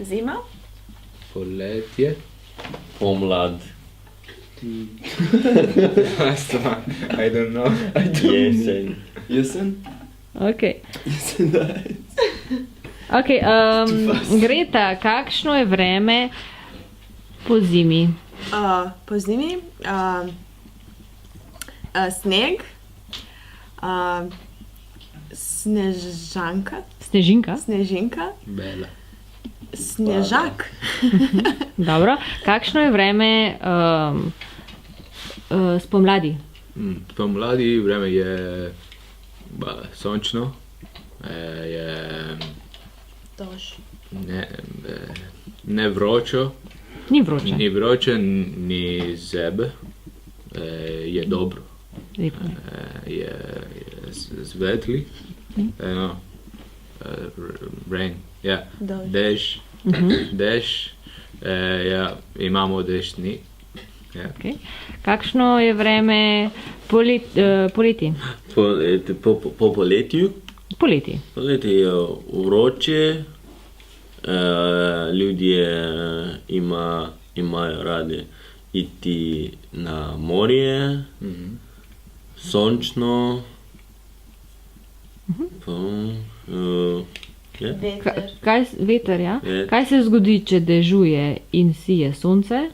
Zima. Poletje. Pomlad. I don't know. Jesen. Jesen? Ok. Jesen, da. Ok, Greta, kakšno je vreme po zimi? Po zimi. Sneg. Snežanka. Snežinka? Snežinka. Bela. Snežak. Dobro. Kakšno je vreme spomladi? Pomladi vreme je sončno. Je Dož. ne vročo. Ni vroče. Ni vroče, ni zebe. Je dobro. Lepo. Je svetli. Rain. Ja. Dož. Dež. Ja, imamo dež dni. Ja. Okay. Kakšno je vreme poleti? Po poletju? Poleti. Poleti je vroče, ljudje imajo radi iti na morje, sončno. Veter, ja? Kaj se zgodi, če dežuje in sije sonce?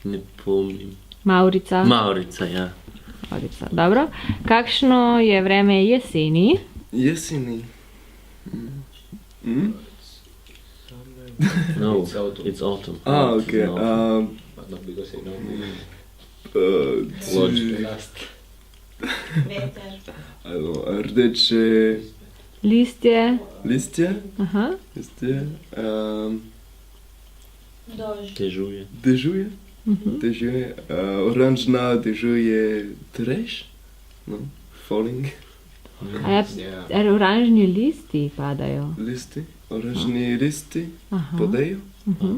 Ne pomnim. Mavrica. Mavrica, ja. Mavrica, dobro. Kakšno je vreme jeseni? Jeseni. No, it's autumn. Ok. Not because I know. Veter. Rdeče Listje. listje. Aha. Listje. Dož. Dežuje. Dežuje. Dežuje. Oranžna dežuje treš. No, falling. A ja, oranžni listi padajo. Listi. Oranžni listi Aha. podajo. Mhm.